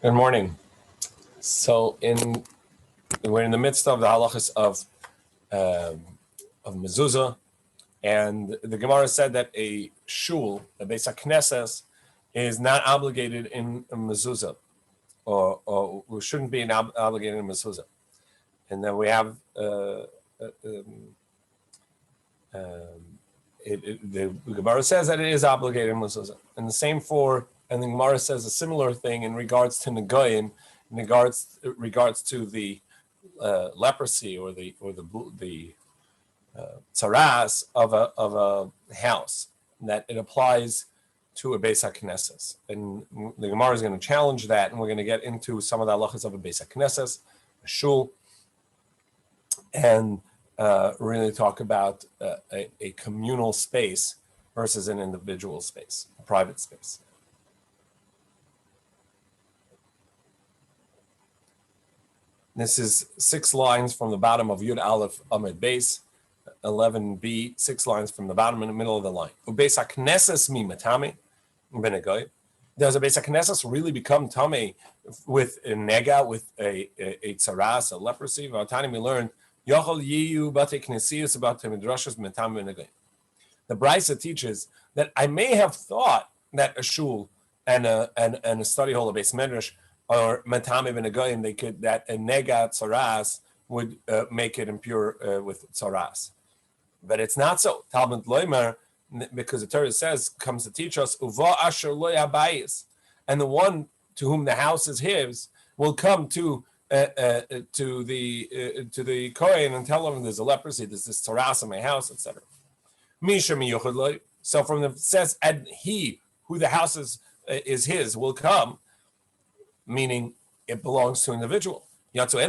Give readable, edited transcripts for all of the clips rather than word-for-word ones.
Good morning. So we're in the midst of the halachas of mezuzah, and the Gemara said that a shul, a beis haknesses, is not obligated in a mezuzah, or shouldn't be obligated in mezuzah. And then we have the Gemara says that it is obligated in mezuzah, and the same and the Gemara says a similar thing in regards to negoyim, in regards to the leprosy or the tzaras of a house, that it applies to a beis haknesses. And the Gemara is going to challenge that, and we're going to get into some of the halachas of a beis haknesses, a shul, and really talk about a communal space versus an individual space, a private space. This is 6 lines from the bottom of Yud Aleph Amid Beis, 11b, 6 lines from the bottom in the middle of the line. Beis haknesses mi matame benegoy. Does a beis haknesses really become tame with a nega, with a tzaras, a leprosy? V'atani we learned yochol yiyu bate knesius bate midrashas matame benegoy. The Brisa teaches that I may have thought that a shul and a study hall, a beis medrash, or matame benegoyim, they could, that a nega tzaras would make it impure with tzaras, but it's not so. Talmud loimer, because the Torah says, comes to teach us uva asher lo yabayis, and the one to whom the house is his will come to the kohen and tell him there's a leprosy, there's this tzaras in my house, etc. Misha miyuchad lo. So from the says, and he who the house is his will come, meaning it belongs to an individual. Therefore,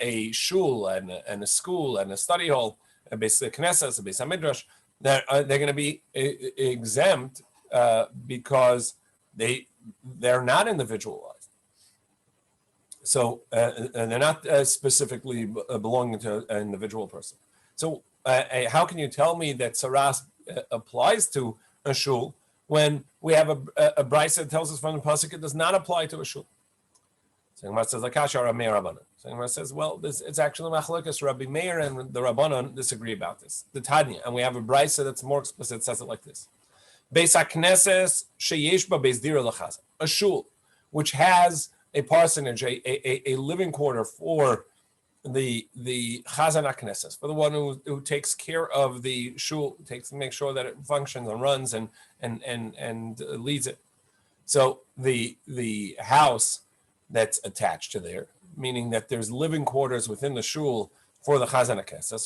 a shul and a school and a study hall, basically a knesses, a beis hamidrash, they're going to be exempt because they're not individualized. So and they're not specifically belonging to an individual person. So how can you tell me that tzaras applies to a shul when we have a brisa that tells us from the pasuk it does not apply to a shul? So Gemara says, "Lakasha Rabbi Rabbanan." So Gemara says, "Well, it's actually machlokes. Rabbi Meir and the Rabbanan disagree about this. The Tanya, and we have a brisa that's more explicit. It says it like this: Beis haknesses sheyesh ba beis dira lachazan, a shul which has a parsonage, a living quarter for the chazan haknesses, for the one who takes care of the shul, makes sure that it functions and runs and leads it. So the house that's attached to there, meaning that there's living quarters within the shul for the chazan haknesses.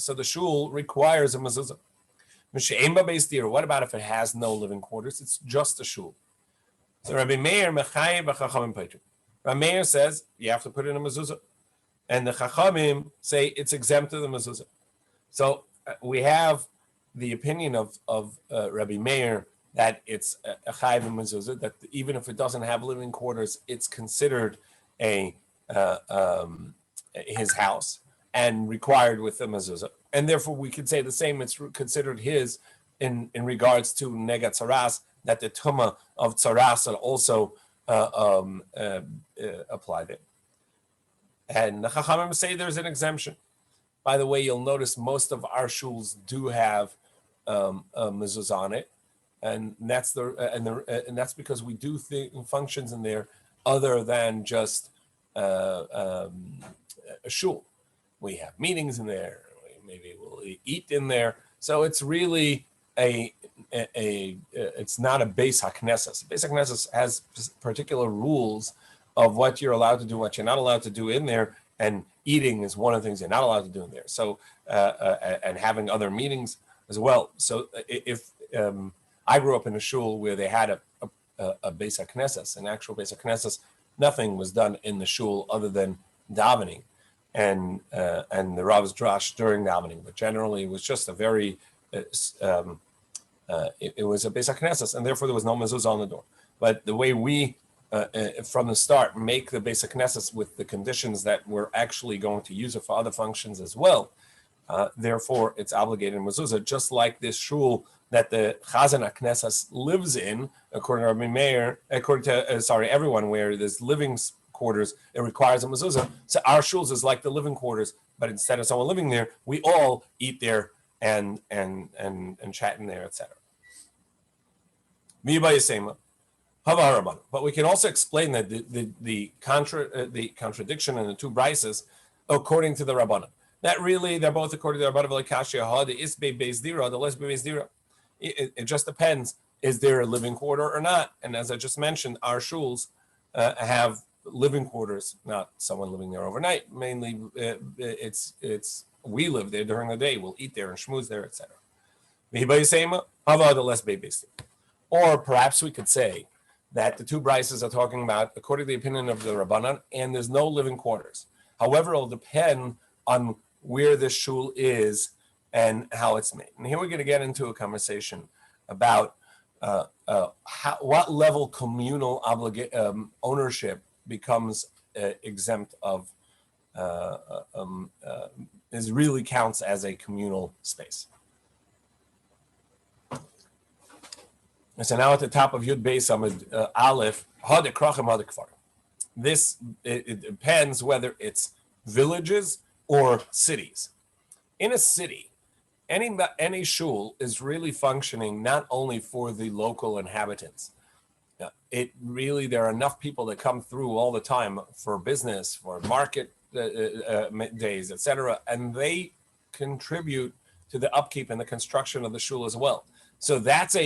So the shul requires a mezuzah. What about if it has no living quarters? It's just a shul. So Rabbi Meir says you have to put in a mezuzah, and the Chachamim say it's exempt to the mezuzah. So we have the opinion of Rabbi Meir that it's a chayv mezuzah, that even if it doesn't have living quarters, it's considered his house and required with the mezuzah, and therefore we could say the same. It's considered his in regards to nega tzaras, that the tumah of tzaras also applied it. And the Chachamim say there's an exemption. By the way, you'll notice most of our shuls do have a mezuzah on it, and that's because we do functions in there other than just a shul. We have meetings in there. Maybe we'll eat in there. So it's really it's not a beis haknesses. Beis haknesses has particular rules of what you're allowed to do, what you're not allowed to do in there, and eating is one of the things you're not allowed to do in there. So and having other meetings as well. So if I grew up in a shul where they had a beis haknesses, an actual beis haknesses, nothing was done in the shul other than davening and the Rav's drash during davening. But generally, it was just a very it was a beis haknesses, and therefore there was no mezuzah on the door. But the way we from the start make the beis haknesses with the conditions that we're actually going to use it for other functions as well, Therefore, it's obligated in mezuzah, just like this shul that the Chazan HaKnesses lives in, according to Rabbi Meir, according to, everyone, where there's living quarters, it requires a mezuzah. So our shuls is like the living quarters, but instead of someone living there, we all eat there and chat in there, etc. But we can also explain that the contradiction in the two brises according to the Rabbanan. That really, they're both according to the Rabbanan. It just depends. Is there a living quarter or not? And as I just mentioned, our shuls have living quarters, not someone living there overnight. Mainly, it's we live there during the day. We'll eat there and schmooze there, etc. Or perhaps we could say that the two brises are talking about according to the opinion of the Rabbanan, and there's no living quarters. However, it'll depend on where the shul is and how it's made. And here we're going to get into a conversation about what level communal ownership becomes exempt of, is really counts as a communal space. And so now at the top of Yud Beis Amud Aleph, Hade Krachim Hade Kfar. This, it depends whether it's villages or cities. In a city, any shul is really functioning not only for the local inhabitants. It really, there are enough people that come through all the time for business, for market days, etc., and they contribute to the upkeep and the construction of the shul as well. So that's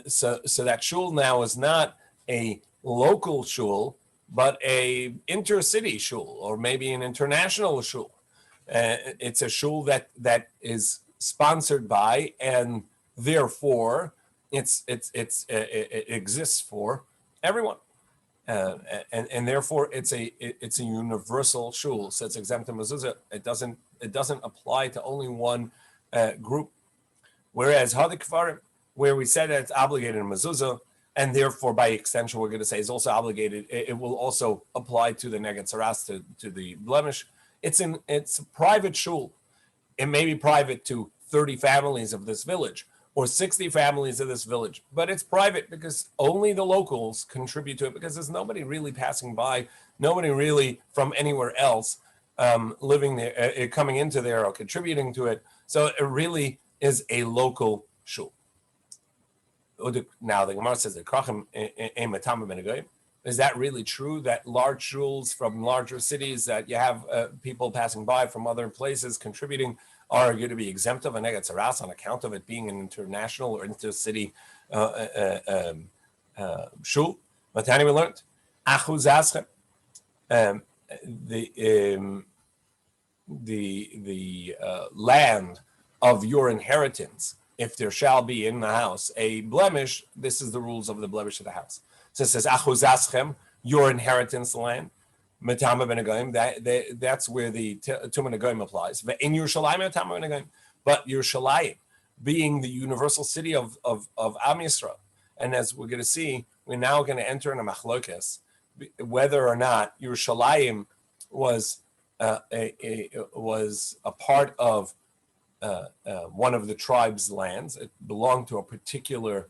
so that shul now is not a local shul, but a intercity shul, or maybe an international shul. It's a shul that is sponsored by, and therefore it exists for everyone, and therefore it's a universal shul. So it's exempt in mezuzah. It doesn't apply to only one group. Whereas Hade Kfarim, where we said that it's obligated in mezuzah, and therefore by extension we're going to say it's also obligated. It will also apply to the neged saras, to the blemish. It's a private shul. It may be private to 30 families of this village or 60 families of this village, but it's private because only the locals contribute to it, because there's nobody really passing by, nobody really from anywhere else living there, coming into there or contributing to it. So it really is a local shul. Now the Gemara says that Krachim ein matama ben hagoyim. Is that really true, that large shuls from larger cities that you have people passing by from other places contributing are going to be exempt of a neged saras on account of it being an international or intercity shul? Matani, we learned achuz aschem, the land of your inheritance, if there shall be in the house a blemish. This is the rules of the blemish of the house. So it says achuz aschem, your inheritance land. Matama ben hagoyim, that's where the Tumen hagoyim applies. But in Yerushalayim, Matama ben hagoyim, but Yerushalayim being the universal city of Am Yisrael, and as we're going to see, we're now going to enter in a machlokes whether or not Yerushalayim was a part of one of the tribe's lands. It belonged to a particular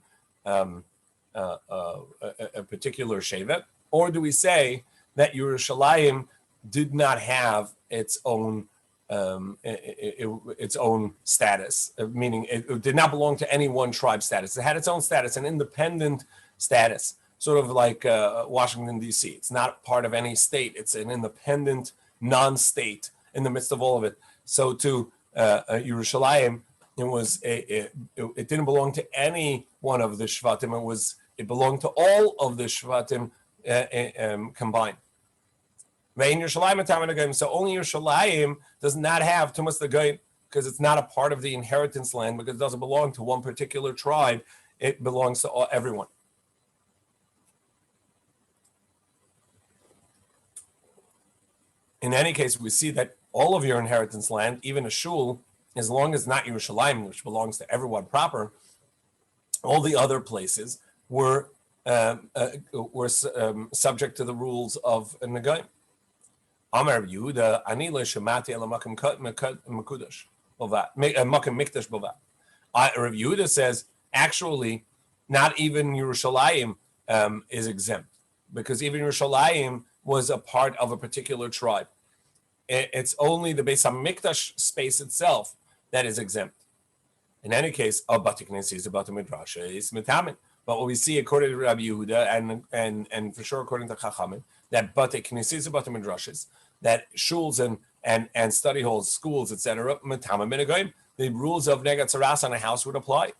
shevet, or do we say that Yerushalayim did not have its own status, meaning it did not belong to any one tribe status. It had its own status, an independent status, sort of like Washington, D.C. It's not part of any state. It's an independent non-state in the midst of all of it. So to Yerushalayim, it didn't belong to any one of the Shvatim. It belonged to all of the Shvatim combined. So only Yerushalayim does not have Tumas Hagoyim because it's not a part of the inheritance land, because it doesn't belong to one particular tribe. It belongs to everyone. In any case, we see that all of your inheritance land, even a shul, as long as not Yerushalayim, which belongs to everyone proper, all the other places were subject to the rules of Nagayim. Amar Yehuda, ani lo shemati ela makom mekudash bova, makom mikdash bova. Rabbi Yehuda says, actually, not even Yerushalayim is exempt, because even Yerushalayim was a part of a particular tribe. It's only the Beis HaMikdash space itself that is exempt. In any case, a Bati Knesset is about the Midrash is mitamin. But what we see according to Rabbi Yehuda and for sure according to Chachamim, that Bati Knesset is about the Midrashes, that shuls and study halls, schools, etc., mitamin minagayim, the rules of Negat Saras on a house would apply.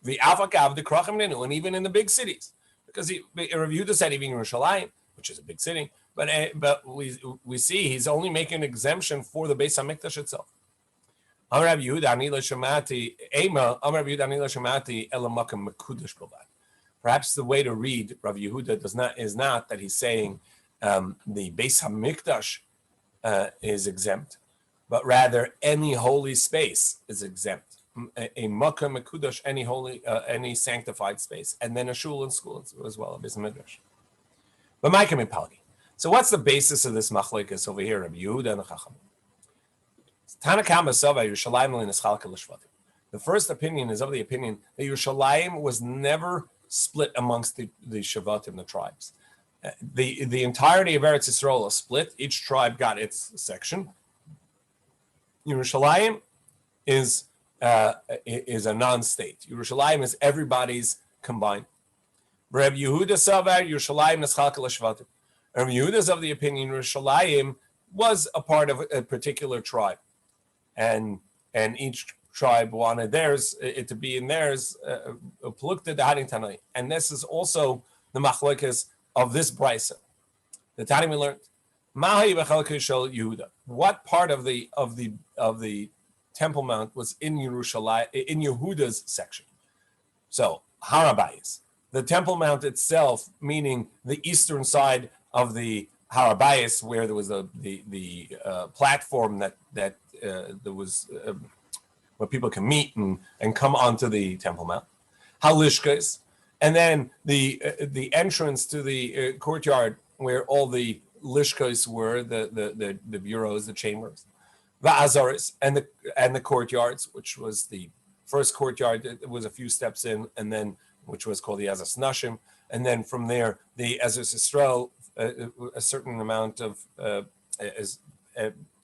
The Avakav, the Krachim Nenu, and even in the big cities, because Rabbi Yehuda said even Yerushalayim, which is a big city, but we see he's only making an exemption for the Beis HaMikdash itself. Perhaps the way to read Rav Yehuda is not that he's saying the Beis HaMikdash is exempt, but rather any holy space is exempt. A Makkah Mekudash, any holy, any sanctified space, and then a shul and school as well, a Beis HaMikdash. But Ma'akim Palgi. So what's the basis of this machlokes over here, Rabbi Yehuda and the Chacham? The first opinion is of the opinion that Yerushalayim was never split amongst the Shavatim, the tribes. The entirety of Eretz Yisrael is split. Each tribe got its section. Yerushalayim is a non-state. Yerushalayim is everybody's combined. Rabbi Yehuda Savar Yerushalayim Neschalka l'Shvatim. Rabbi Yehuda is of the opinion Yerushalayim was a part of a particular tribe, and each tribe wanted theirs it to be in theirs. And this is also the machlokes of this brisa. The Tani we learned. What part of the Temple Mount was in Yerushalayim, in Yehuda's section? So Harabayis, the Temple Mount itself, meaning the eastern side of the Harabayis, where there was the platform that there was where people can meet and come onto the Temple Mount. Halishkas, and then the entrance to the courtyard where all the lishkas were, the bureaus, the chambers, the azaris, and the courtyards, which was the first courtyard. It was a few steps in, and then which was called the Ezras Nashim, and then from there the Ezras Yisrael, a certain amount of the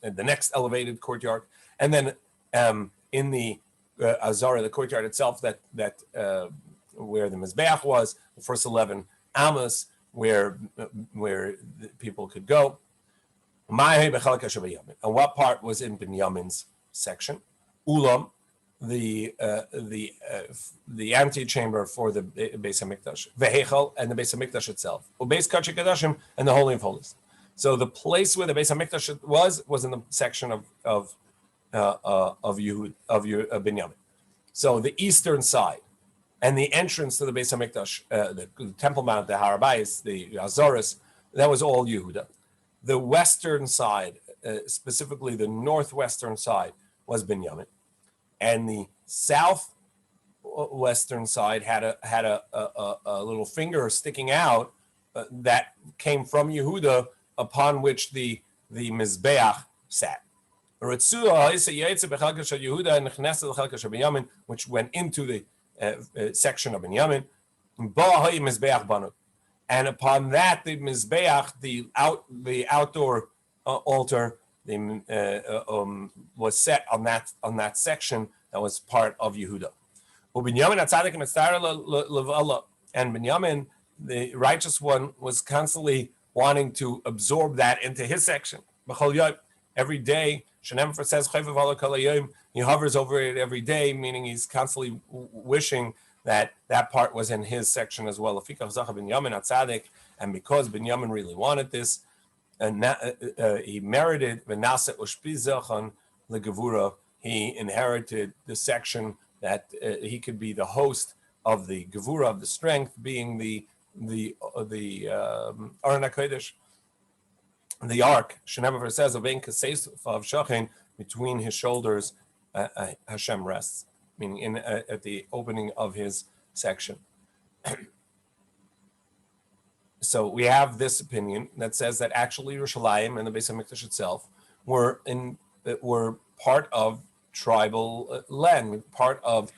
next elevated courtyard, and then in the Azara, the courtyard itself, that where the Mizbeach was, the first 11 Amos, where people could go. And what part was in Binyamin's section? Ulam, the antechamber for the Beis Hamikdash, Vehechel, and the Beis Hamikdash itself, Ubeis Kachei Kadashim, and the Holy of Holies. So the place where the Beis Hamikdash was in the section of Binyamin. So the eastern side and the entrance to the Beis Hamikdash, the Temple Mount, the Harabayis, the Azoris, that was all Yehuda. The western side, specifically the northwestern side, was Binyamin, and the southwestern side had a little finger sticking out that came from Yehuda, upon which the Mizbeach sat. Which went into the section of Binyamin, and upon that the Mizbeach, the outdoor altar, was set on that section that was part of Yehuda. And Binyamin, the righteous one, was constantly wanting to absorb that into his section. Every day, Shenem says he hovers over it every day, meaning he's constantly wishing that part was in his section as well. And because Binyamin really wanted this, and he merited he inherited the section that he could be the host of the Gevura, of the strength, being the Aron HaKodesh, the ark. Shenever says of Shachin, between his shoulders Hashem rests, meaning at the opening of his section. So we have this opinion that says that actually Yerushalayim and the Beis Hamikdash itself were part of tribal land, part of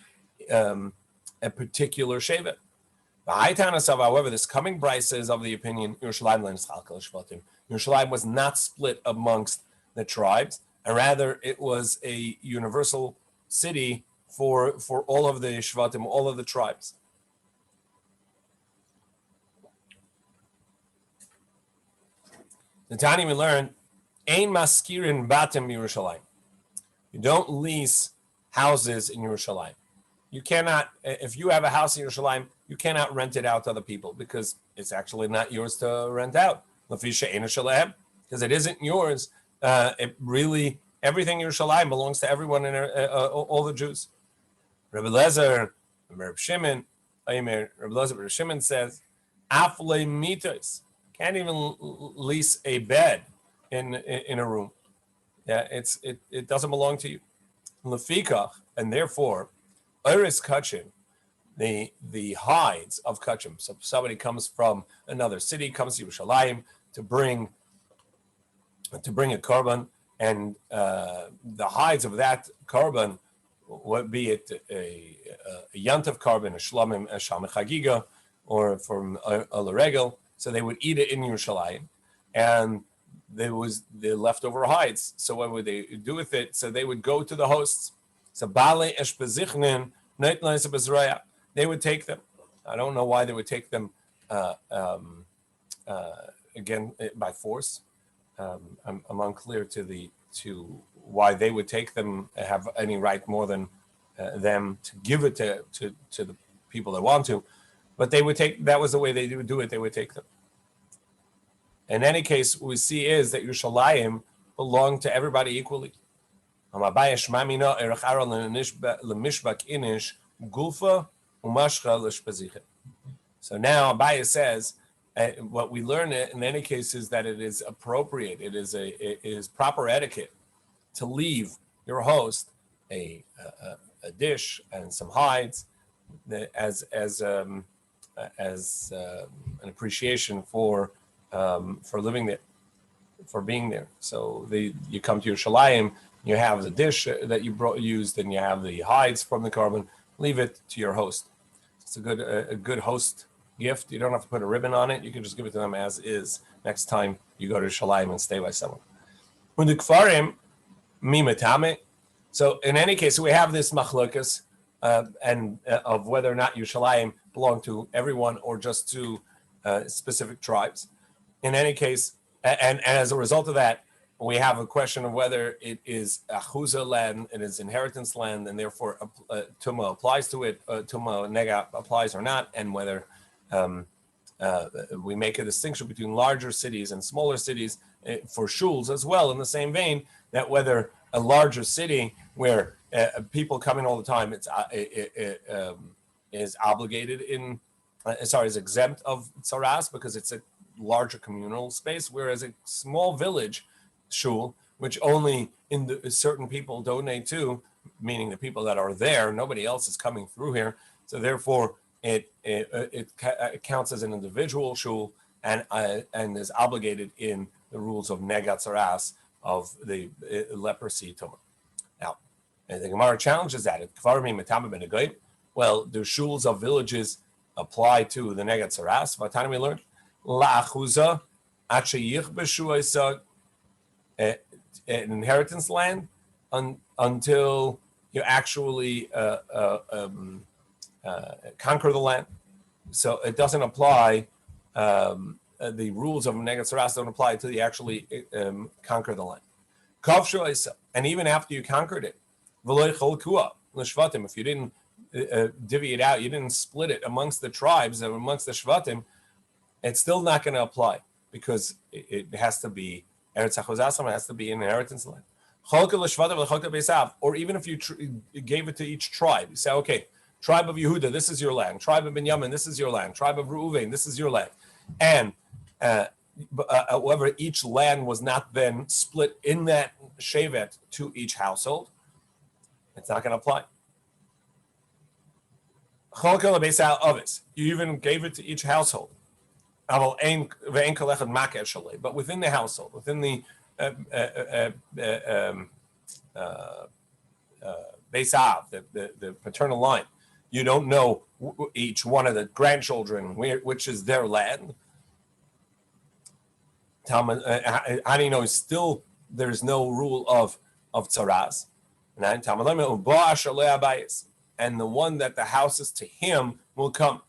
a particular shevet. However, this coming brisa is of the opinion Yerushalayim was not split amongst the tribes, and rather it was a universal city for all of the shvatim, all of the tribes. The Tani we learn, Ein maskirin batim Yerushalayim. You don't lease houses in Yerushalayim. You cannot, if you have a house in Yerushalayim, you cannot rent it out to other people because it's actually not yours to rent out. Because it isn't yours. It really, everything in Yerushalayim belongs to everyone and all the Jews. Rabbi Lezer, Rabbi Shimon, Rabbi Shimon says, Afle mitos. Can't even lease a bed in a room. Yeah, it doesn't belong to you. Lefikach, and therefore, Iris Kachim, the hides of Kachim. So somebody comes from another city, comes to Yerushalayim to bring a korban, and the hides of that korban, be it a yantav korban, a shlamim, a shamech chagiga, or from a l'regel. So they would eat it in Yerushalayim, and there was the leftover hides. So what would they do with it? So they would go to the hosts. So bale eshbezichnin neit they would take them. I don't know why they would take them again by force. I'm unclear to why they would take them, have any right more than them to give it to the people that want to. But they would take, that was the way they would do it, they would take them. In any case, what we see is that Yerushalayim belonged to everybody equally. So now Abaye says, what we learn in any case is that it is appropriate, it is proper etiquette to leave your host a dish and some hides as an appreciation for living there, for being there. So you come to Yerushalayim, you have the dish that you used, and you have the hides from the korban. Leave it to your host. It's a good host gift. You don't have to put a ribbon on it. You can just give it to them as is next time you go to Yerushalayim and stay by someone. When the kfarim mimatame. So in any case, we have this machlokas and of whether or not Yerushalayim belong to everyone or just to specific tribes. In any case, and as a result of that, we have a question of whether it is achuza land, it is inheritance land, and therefore tuma applies to it, tuma nega applies or not, and whether we make a distinction between larger cities and smaller cities for shuls as well, in the same vein, that whether a larger city where people come in all the time, is obligated is exempt of tzaras because it's a larger communal space, whereas a small village shul, which only certain people donate to, meaning the people that are there, nobody else is coming through here. So therefore, it counts as an individual shul and is obligated in the rules of negat tzaras of the leprosy tumah. Now, and the Gemara challenges that. Well, the shuls of villages apply to the negat tzaras. What time we learned? La'achuza achayich b'shu an inheritance land until you actually conquer the land. So it doesn't apply. The rules of negat tzaras don't apply until you actually conquer the land. And even after you conquered it, if you didn't divvy it out, you didn't split it amongst the tribes and amongst the shvatim, it's still not going to apply because it has to be Eretz HaChozasam, it has to be an inheritance land. Or even if you gave it to each tribe, you say, okay, tribe of Yehuda, this is your land. Tribe of Binyamin, this is your land. Tribe of Reuven, this is your land. And however, each land was not then split in that shevet to each household. It's not going to apply. You even gave it to each household. but within the household, within the Beis Av, the paternal line, you don't know each one of the grandchildren which is their land. How do you know? Still, there's no rule of tzaras. And the one that the house is to him will come.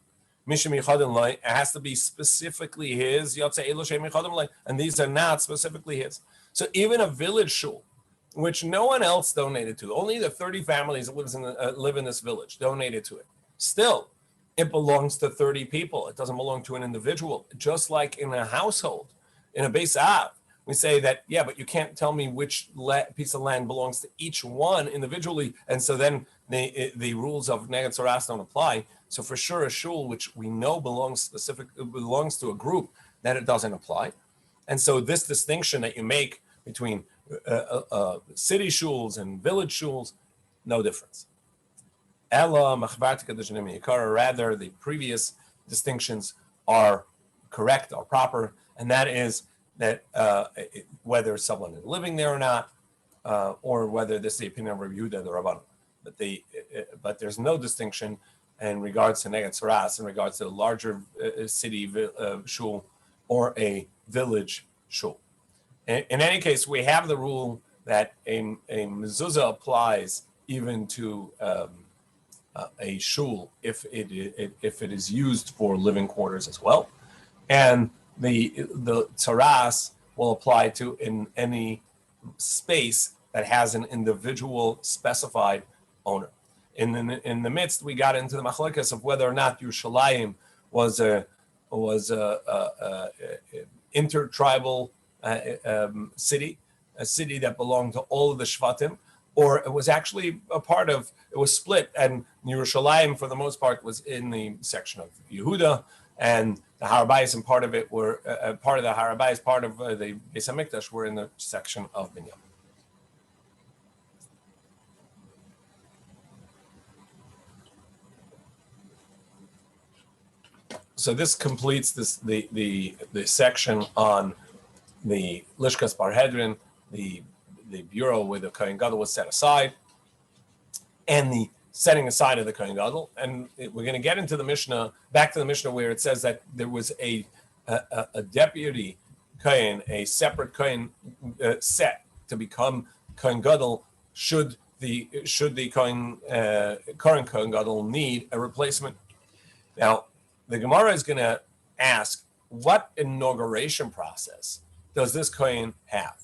It has to be specifically his, and these are not specifically his. So even a village shul, which no one else donated to, only the 30 families that live in this village donated to it. Still, it belongs to 30 people. It doesn't belong to an individual. Just like in a household, in a Beis Av, we say that, yeah, but you can't tell me which piece of land belongs to each one individually, and so then the rules of Neged Tzaras don't apply. So for sure, a shul which we know belongs to a group, that it doesn't apply. And so this distinction that you make between city shuls and village shuls, no difference. Rather, the previous distinctions are correct, are proper, and that is that whether someone is living there or not, or whether this is the opinion of Rabbi Yehuda the Rabbanan. But there's no distinction in regards to Neged Tzaras, in regards to a larger city shul or a village shul. In any case, we have the rule that a mezuzah applies even to a shul if it is used for living quarters as well, and the tzaras will apply to in any space that has an individual specified owner. In the midst, we got into the machlokas of whether or not Yerushalayim was a intertribal city, a city that belonged to all of the Shvatim, or it was actually it was split, and Yerushalayim, for the most part, was in the section of Yehuda, and the Harabayis and part of it were, part of the Harabayis, part of the Beis HaMikdash were in the section of Binyamin. So this completes the section on the Lishkas Barhedrin, the bureau where the Kohen Gadol was set aside, and the setting aside of the Kohen Gadol. And we're going to get into the Mishnah, back to the Mishnah, where it says that there was a deputy Kohen, a separate Kohen set to become Kohen Gadol should the current Kohen Gadol need a replacement. Now, the Gemara is going to ask, what inauguration process does this Kohen have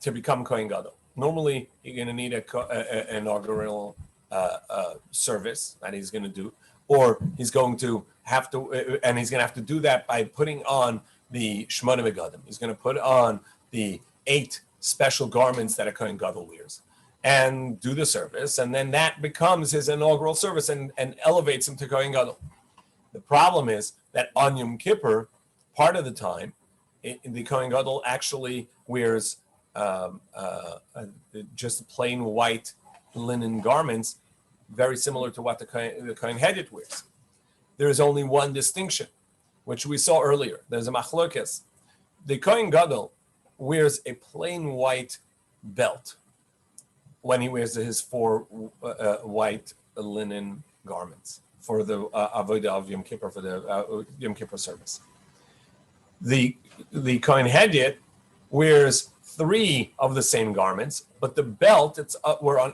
to become Kohen Gadol? Normally, you're going to need an inaugural service that he's going to do, or he's going to have to, and he's going to have to do that by putting on the Shmona Begadim. He's going to put on the 8 special garments that a Kohen Gadol wears and do the service, and then that becomes his inaugural service and elevates him to Kohen Gadol. The problem is that on Yom Kippur, part of the time, the Kohen Gadol actually wears just plain white linen garments, very similar to what the Kohen Hedjit wears. There is only one distinction, which we saw earlier. There's a machlokes. The Kohen Gadol wears a plain white belt when he wears his 4 white linen garments for the avodah of Yom Kippur, for the Yom Kippur service. The Kohen Hedjit wears 3 of the same garments, but the belt,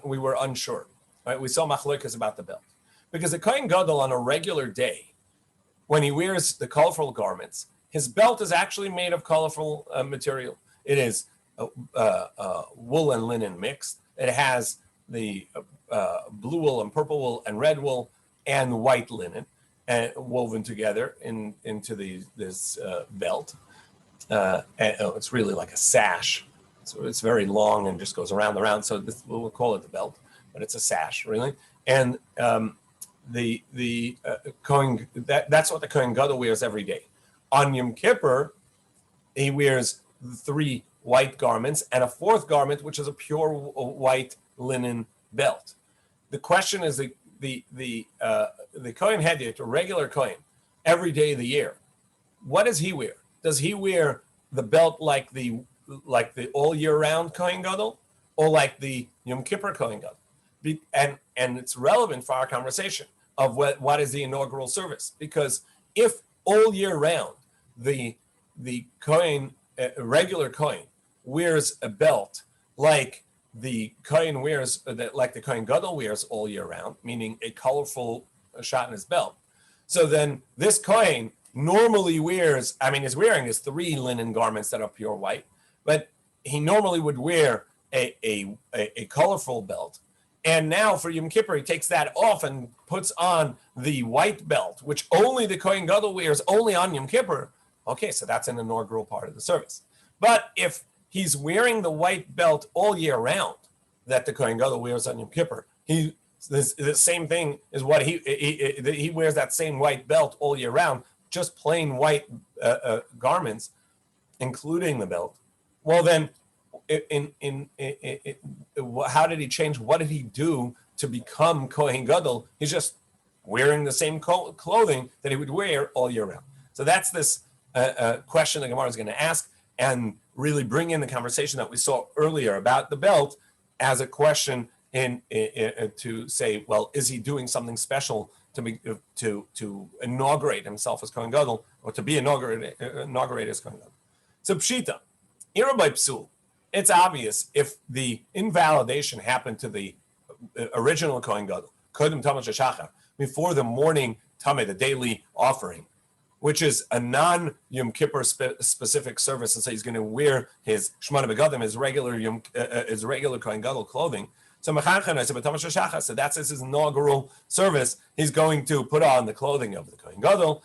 we were unsure. Right? We saw machlokas about the belt. Because the Kohen Gadol on a regular day, when he wears the colorful garments, his belt is actually made of colorful material. It is wool and linen mixed. It has the blue wool and purple wool and red wool and white linen woven together into this belt. It's really like a sash. So it's very long and just goes around. So we'll call it the belt, but it's a sash, really. And the Kohen, that's what the Kohen Gadol wears every day. On Yom Kippur, he wears 3 white garments and a 4th garment, which is a pure white linen belt. The question is the Kohen Hedjit, a regular Kohen, every day of the year, what does he wear? Does he wear the belt like the all year round Kohen Gadol, or like the Yom Kippur Kohen Gadol? And it's relevant for our conversation of what is the inaugural service, because if all year round the Kohen, regular Kohen, wears a belt like the Kohen wears, like the Kohen Gadol wears all year round, meaning a colorful shot in his belt. So then this Kohen normally wears, is wearing his 3 linen garments that are pure white, but he normally would wear a colorful belt. And now for Yom Kippur, he takes that off and puts on the white belt, which only the Kohen Gadol wears only on Yom Kippur. Okay, so that's an inaugural part of the service. But if he's wearing the white belt all year round that the Kohen Gadol wears on Yom Kippur, the same thing is what he wears, that same white belt all year round, just plain white garments, including the belt. Well, then, how did he change? What did he do to become Kohen Gadol? He's just wearing the same clothing that he would wear all year round. So that's this question the Gemara is going to ask, and really bring in the conversation that we saw earlier about the belt as a question to say, well, is he doing something special to inaugurate himself as Kohen Gadol, or to be inaugurated as Kohen Gadol? So pshita, by psul. It's obvious if the invalidation happened to the original Kohen Gadol, Kodem Tamid Shachar, before the morning Tamid, the daily offering, which is a non-Yom Kippur specific service, and so he's going to wear his Shmona Begadim, his regular Kohen Gadol clothing. So that's his inaugural service. He's going to put on the clothing of the Kohen Gadol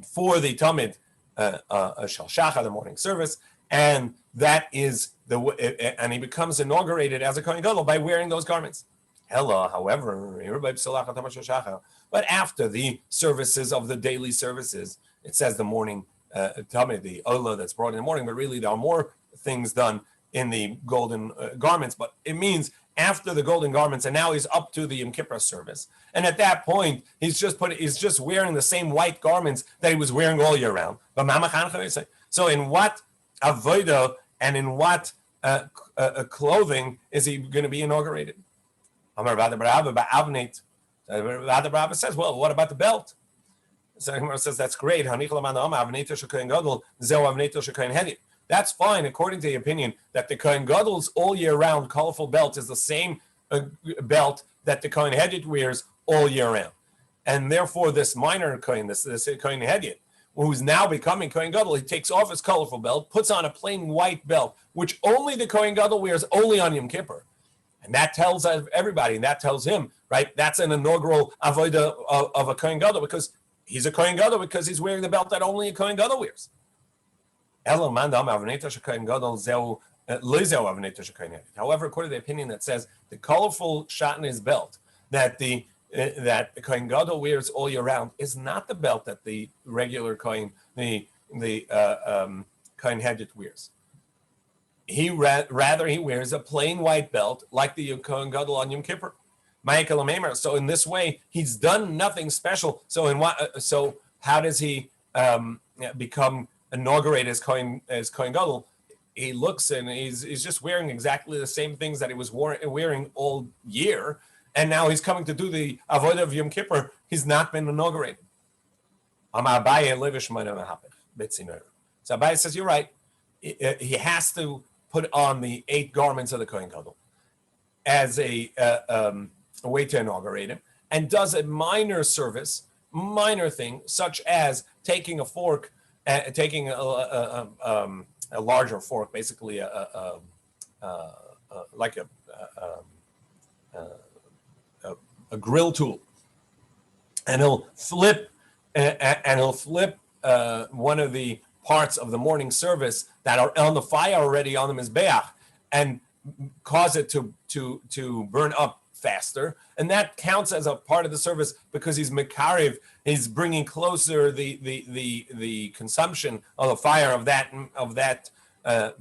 for the Tamid Shal Shachar, the morning service, and that is and he becomes inaugurated as a Kohen Gadol by wearing those garments. However, but after the services of the daily services, it says the morning Tamid, the Ola that's brought in the morning, but really there are more things done in the golden garments, but it means after the golden garments, and now he's up to the Yom Kippur service. And at that point, he's just wearing the same white garments that he was wearing all year round. So in what avodah and in what clothing is he going to be inaugurated? Rabbi says, well, what about the belt? So Gemara says, that's great. That's fine, according to the opinion that the Kohen Gadol's all year round colorful belt is the same belt that the Kohen Hedjit wears all year round. And therefore, this minor Kohen, this Kohen Hedjit, who's now becoming Kohen Gadol, he takes off his colorful belt, puts on a plain white belt, which only the Kohen Gadol wears only on Yom Kippur. And that tells everybody, and that tells him, right, that's an inaugural avodah of a Kohen Gadol, because he's a Kohen Gadol because he's wearing the belt that only a Kohen Gadol wears. However, according to the opinion that says the colorful shot in his belt that the Kohen Gadol wears all year round is not the belt that the regular Kohen, the Kohen Hedjit wears. He rather he wears a plain white belt like the Kohen Gadol on Yom Kippur. So in this way, he's done nothing special. So how does he become inaugurated as Kohen Gadol? He looks and he's just wearing exactly the same things that he was wearing all year, and now he's coming to do the avodah of Yom Kippur. He's not been inaugurated. So Abaye says, you're right. He has to put on the 8 garments of the Kohen Gadol as a way to inaugurate him, and does a minor service, minor thing, such as taking a fork, taking a larger fork, basically like a grill tool, and he'll flip one of the parts of the morning service that are on the fire already on the mizbeach, and cause it to burn up faster, and that counts as a part of the service because he's mekariv, he's bringing closer the consumption of the fire of that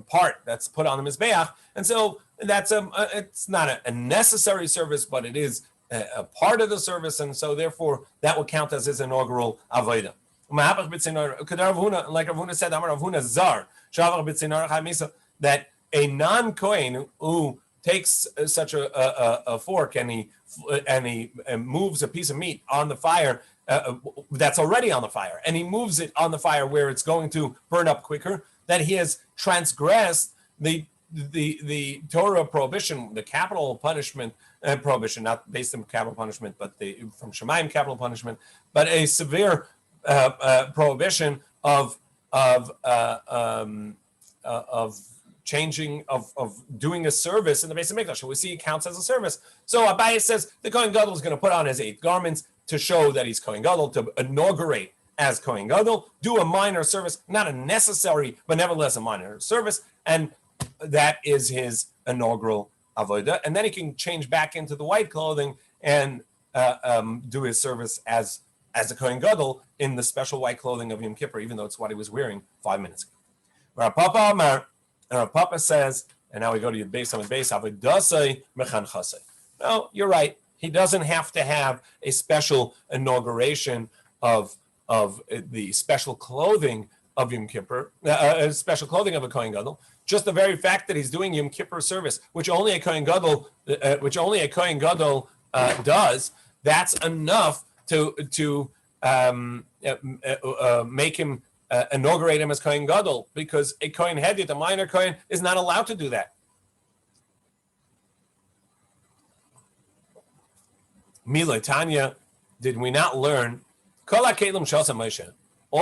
part that's put on the mizbeach, and so that's it's not a necessary service, but it is a part of the service, and so therefore that will count as his inaugural avodah. Like Rav Huna said, Amar Rav Huna Zar, that a non-Kohen who takes such a fork and he moves a piece of meat on the fire that's already on the fire, and he moves it on the fire where it's going to burn up quicker, that he has transgressed the Torah prohibition, the capital punishment prohibition, not based on capital punishment, but from Shemaim capital punishment, but a severe prohibition of changing of doing a service in the Beis Hamikdash. So we see it counts as a service. So Abaye says the Kohen Gadol is going to put on his 8 garments to show that he's Kohen Gadol, to inaugurate as Kohen Gadol, do a minor service, not a necessary, but nevertheless a minor service, and that is his inaugural avodah. And then he can change back into the white clothing and do his service as a Kohen Gadol in the special white clothing of Yom Kippur, even though it's what he was wearing 5 minutes ago. Rav Papa says, and now we go to Yud Beis Amud Beis, Avodah Mechan Chasei. No, you're right. He doesn't have to have a special inauguration of the special clothing of Yom Kippur, special clothing of a Kohen Gadol. Just the very fact that he's doing Yom Kippur service, which only a Kohen Gadol does, that's enough to make him inaugurate him as Kohen Gadol, because a Kohen Hedyot, a minor Kohen, is not allowed to do that. Mila Tanya, did we not learn all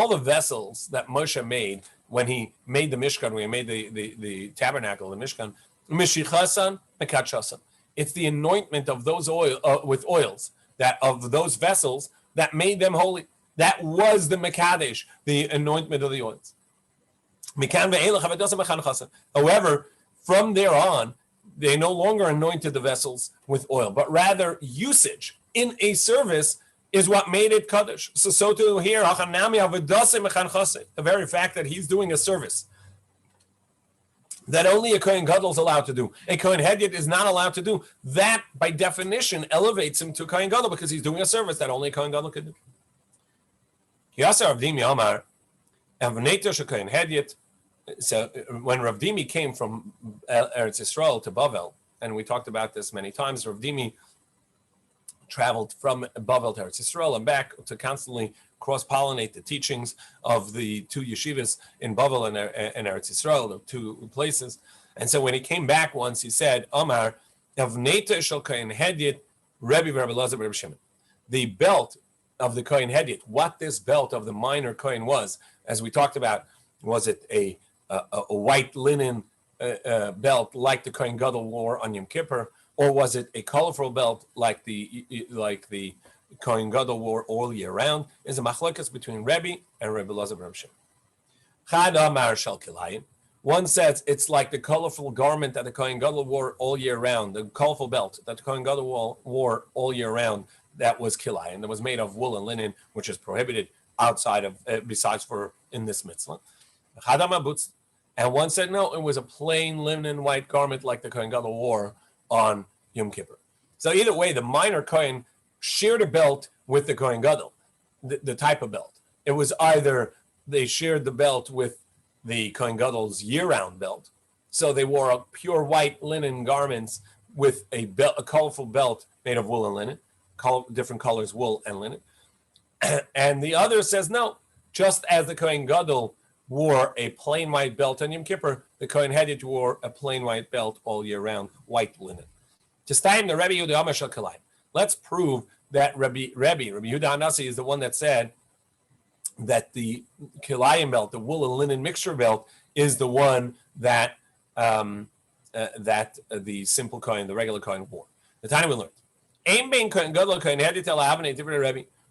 the vessels that Moshe made when he made the Mishkan, when he made the tabernacle, the Mishkan, Mishichasan, Mekachasan. It's the anointment of those with oils, that of those vessels that made them holy. That was the Mekadesh, the anointment of the oils. However, from there on, they no longer anointed the vessels with oil, but rather usage in a service is what made it Kaddish. So to here, the very fact that he's doing a service that only a Kohen Gadol is allowed to do, a Kohen Hedyot is not allowed to do, that by definition elevates him to Kohen Gadol because he's doing a service that only a Kohen Gadol could do. So when Rav Dimi came from Eretz Yisrael to Bavel, and we talked about this many times, Rav Dimi traveled from Bavel to Eretz Yisrael and back to constantly cross-pollinate the teachings of the 2 yeshivas in Bavel and Eretz Yisrael, the 2 places. And so when he came back once, he said, Omar, Avneta shel Kohen Hedyot, Rebbe Rabbi Elazar Rebbe Shimon. The belt of the Kohen Hedyot, what this belt of the minor Kohen was, as we talked about, was it a white linen belt like the Kohen Gadol wore on Yom Kippur, or was it a colorful belt like the Kohen Gadol wore all year round? Is a machlokas between Rebbe and Rebbe Elazar Rebbe Shimon. Chad Amar Shel Kilayim. One says it's like the colorful garment that the Kohen Gadol wore all year round, the colorful belt that the Kohen Gadol wore all year round. That was kilayim, that was made of wool and linen, which is prohibited outside of, besides for in this mitzvah. And one said, no, it was a plain linen white garment like the Kohen Gadol wore on Yom Kippur. So either way, the minor Kohen shared a belt with the Kohen Gadol, the type of belt. It was either they shared the belt with the Kohen Gadol's year-round belt, so they wore a pure white linen garments with a colorful belt made of wool and linen, different colors, wool and linen. And the other says, no, just as the Kohen Gadol wore a plain white belt on Yom Kippur, the Kohen Hedyot wore a plain white belt all year round, white linen. Let's prove that Rabbi Yehuda Hanassi is the one that said that the kilayim belt, the wool and linen mixture belt, is the one that the simple Kohen, the regular Kohen, wore. The time we learned.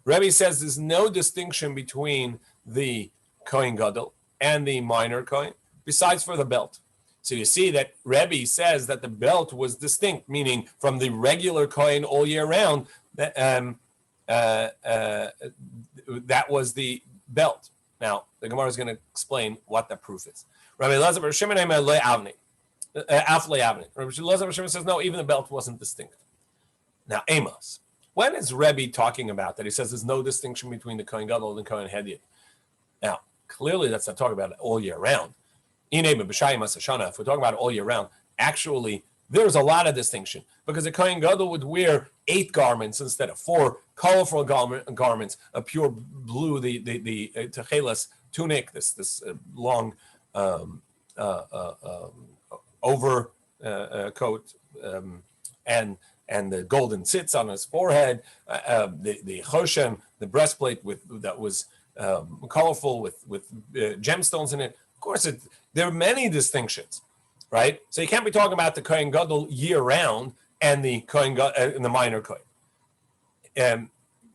Rebbe says there's no distinction between the Kohen Gadol and the minor Kohen, besides for the belt. So you see that Rebbe says that the belt was distinct, meaning from the regular Kohen all year round, that was the belt. Now, the Gemara is going to explain what the proof is. Rabbi Elazar Bar Shimon Rabbi Elazar Bar Shimon says, no, even the belt wasn't distinct. Now, Amos, when is Rebbe talking about that? He says there's no distinction between the Kohen Gadol and the Kohen Hedyot. Now, clearly that's not talking about it all year round. If we're talking about it all year round, actually, there's a lot of distinction because a Kohen Gadol would wear 8 garments instead of 4 colorful garments, a pure blue, the techelas tunic, this long over coat, and the golden tzitz on his forehead, the choshen, the breastplate that was colorful with gemstones in it. Of course, there are many distinctions, right? So you can't be talking about the Kohen Gadol year round and the Kohen Gadol and the minor Kohen.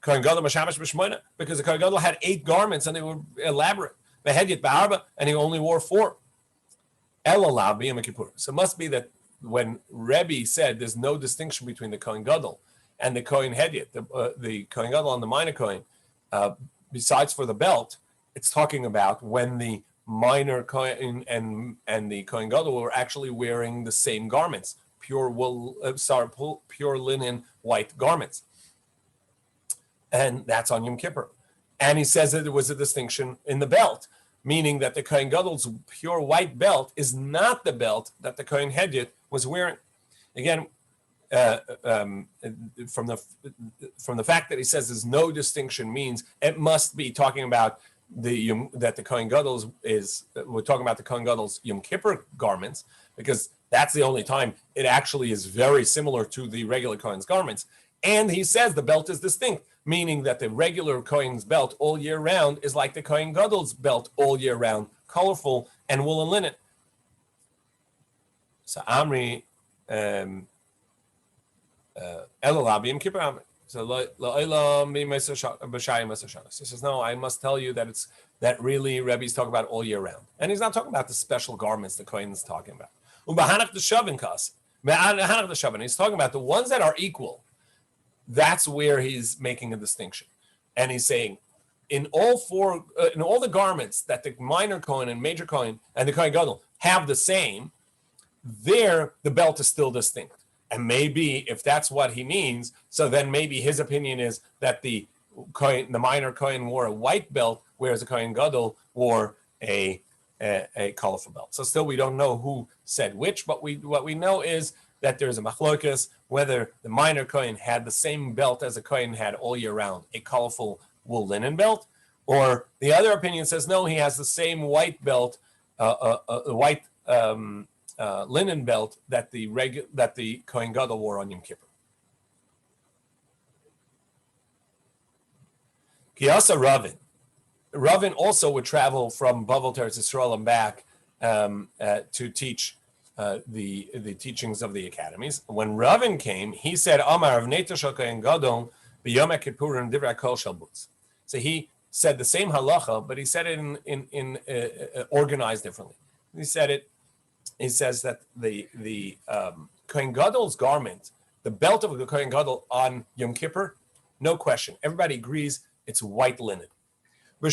Kohen Gadol Mashamash B'Shmoina, because the Kohen Gadol had 8 garments and they were elaborate. Behediyat Ba'arba, and he only wore 4. Elalav B'Yom Kippur. So it must be that when Rebbe said there's no distinction between the Kohen Gadol and the Kohen Hediyat, the Kohen Gadol and the minor Kohen, besides for the belt, it's talking about when the minor Kohen and the Kohen Gadol were actually wearing the same garments, pure linen white garments. And that's on Yom Kippur. And he says that there was a distinction in the belt, meaning that the Kohen Gadol's pure white belt is not the belt that the Kohen Hediyat was wearing. Again, from the fact that he says there's no distinction means it must be talking about that the Kohen Gadol's we're talking about the Kohen Gadol's Yom Kippur garments, because that's the only time it actually is very similar to the regular Kohen's garments. And he says the belt is distinct, meaning that the regular Kohen's belt all year round is like the Kohen Gadol's belt all year round, colorful and wool and linen. So Amri Elalabim Kippur. So he says, no, I must tell you that really Rebbe's talking about all year round. And he's not talking about the special garments the Kohen is talking about. He's talking about the ones that are equal. That's where he's making a distinction. And he's saying, in all the garments that the minor Kohen and major Kohen and the Kohen Gadol have the same, there the belt is still distinct. And maybe if that's what he means, so then maybe his opinion is that the minor Kohen wore a white belt, whereas the Kohen Gadol wore a colorful belt. So still we don't know who said which, but what we know is that there's a machlokas whether the minor Kohen had the same belt as the Kohen had all year round, a colorful wool linen belt, or the other opinion says no, he has the same white belt, white linen belt that the Kohen Gadol wore on Yom Kippur. Kiyasa Ravin also would travel from Bavel to Eretz Yisrael and back to teach the teachings of the academies. When Ravin came, he said, "Amar Rav Neta shel Kohen Gadol b'Yom Kippurim divrei kol shel butz." So he said the same halacha, but he said it in organized differently. He says that the Kohen Gadol's garment, the belt of the Kohen Gadol on Yom Kippur, no question, everybody agrees it's white linen. The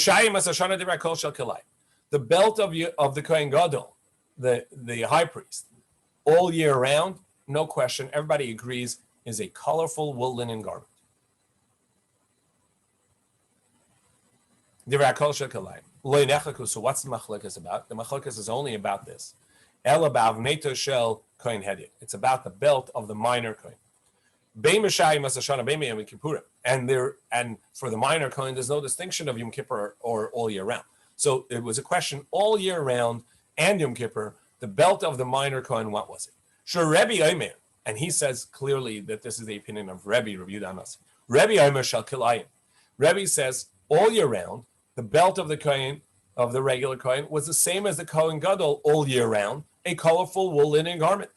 belt of the Kohen Gadol, the high priest, all year round, no question, everybody agrees, is a colorful wool linen garment. So what's the machlokas about? The machlokas is only about this. It's about the belt of the minor Kohen. And for the minor Kohen, there's no distinction of Yom Kippur or all year round. So it was a question all year round and Yom Kippur, the belt of the minor Kohen, what was it? Sure, Rebbe Omer, and he says clearly that this is the opinion of Rebbe Yehuda Nasi. Rebbe Omer shall kilayim. Rebbe says all year round, the belt of the Kohen, of the regular Kohen, was the same as the Kohen Gadol all year round, a colorful wool linen garment.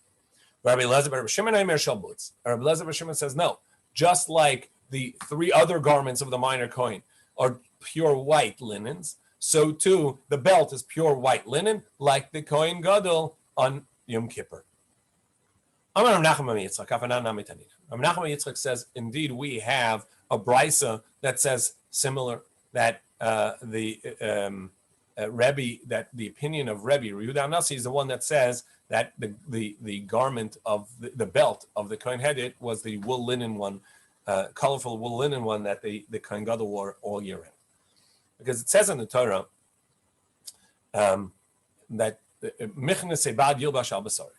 Rabbi Elazar Shimon Omer shall butz. Rabbi Elazar Shimon says no. Just like the 3 other garments of the minor Kohen are pure white linens, so too the belt is pure white linen, like the Kohen Gadol on Yom Kippur. Rav Nachman Yitzchak says, indeed, we have a brisa that says similar, that Rebbe, that the opinion of Rebbe Yehuda Nasi is the one that says that the garment of the belt of the Kohen Hedit was the wool linen one, colorful wool linen one that the Kohen Gadol wore all year round. Because it says in the Torah that Michnas Bad Yilbash al Basar.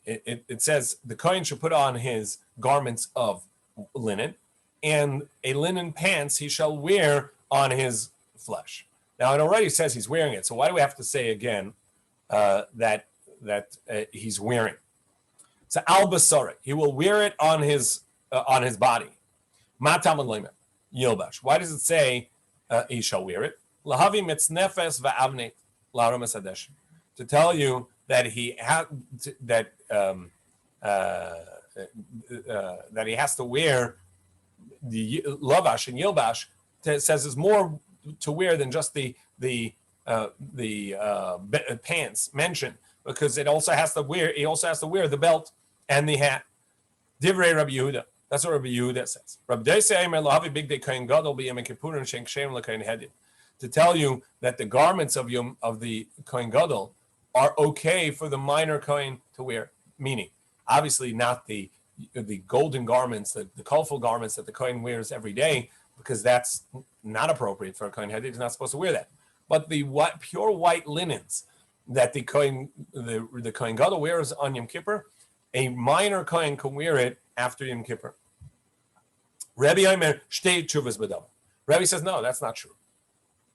It says the Kohen should put on his garments of linen, and a linen pants he shall wear on his flesh. Now it already says he's wearing it, so why do we have to say again that he's wearing? So al basara, he will wear it on his body. Matam and yilbash. Why does it say he shall wear it? Lahavi mitznefes va'avnet la'aram hasadesh. To tell you that he has that he has to wear the lavash and yilbash. Says is more to wear than just the pants mentioned, because it also has to wear. He also has to wear the belt and the hat. Divrei Rabbi Yehuda. That's what Rabbi Yehuda says. Rabbi Deisei Eimer Lahavi Big Day Kohen Gadol B'Yom Kippurim Shenk Shem LeKohen Hedim. To tell you that the garments of the Kohen Gadol are okay for the minor Kohen to wear. Meaning, obviously not the golden garments, the colorful garments that the Kohen wears every day, because that's not appropriate for a Kohen Hedim. He's not supposed to wear that. But the pure white linens that the Kohen Gadol wears on Yom Kippur, a minor Kohen can wear it after Yom Kippur. Rabbi Omer shtei tshuvas b'dam. Rabbi says no, that's not true.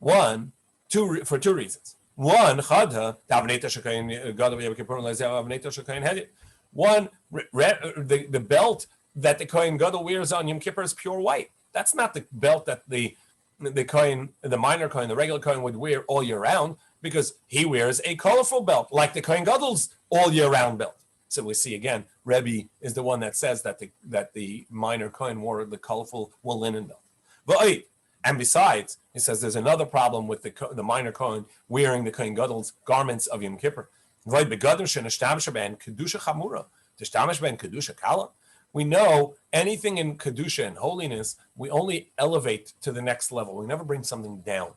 For two reasons. One, chada davneta shekayin gadol Yom Kippur davneta shekayin hedim. One, the belt that the Kohen Gadol wears on Yom Kippur is pure white. That's not the belt that the Kohen, the minor Kohen, the regular Kohen would wear all year round, because he wears a colorful belt like the Kohen Gadol's all year round belt. So we see again, Rebbe is the one that says that the minor Kohen wore the colorful wool linen belt. And besides, he says there's another problem with the minor Kohen wearing the Kohen Gadol's garments of Yom Kippur. We know anything in Kedusha and holiness, we only elevate to the next level. We never bring something down.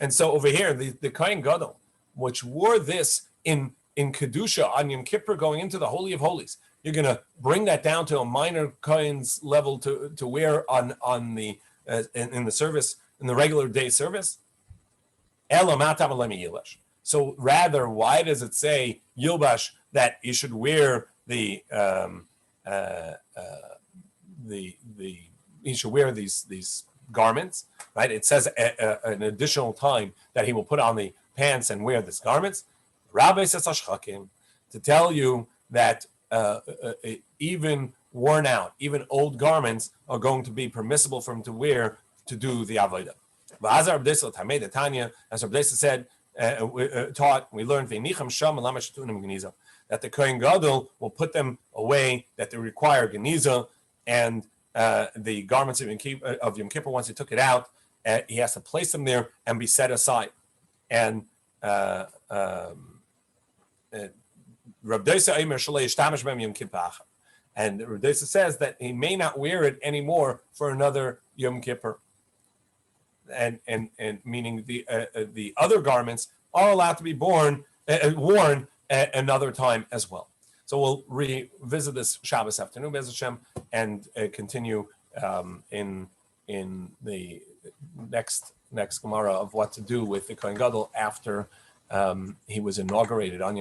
And so over here, the Kohen Gadol, which wore this in Kedusha on Yom Kippur going into the Holy of Holies, you're going to bring that down to a minor Kohen's level to wear on the in the service, in the regular day service? So rather, why does it say Yilbash that you should wear he should wear these garments, right? It says an additional time that he will put on the pants and wear these garments. Rabbi says to tell you that even worn out, even old garments are going to be permissible for him to wear to do the avodah. As Rabbi Tzvi said, we learned that the Kohen Gadol will put them away, that they require geniza, and the garments of Yom Kippur, once he took it out, he has to place them there and be set aside. And Rabbi Deisa Eimer Shalei Yishtamish B'Hem Yom Kippur. And Rabbi Deisa says that he may not wear it anymore for another Yom Kippur. And meaning the other garments are allowed to be worn another time as well. So we'll revisit this Shabbos afternoon, Be'ez Hashem, and continue in the next Gemara of what to do with the Kohen Gadol after he was inaugurated on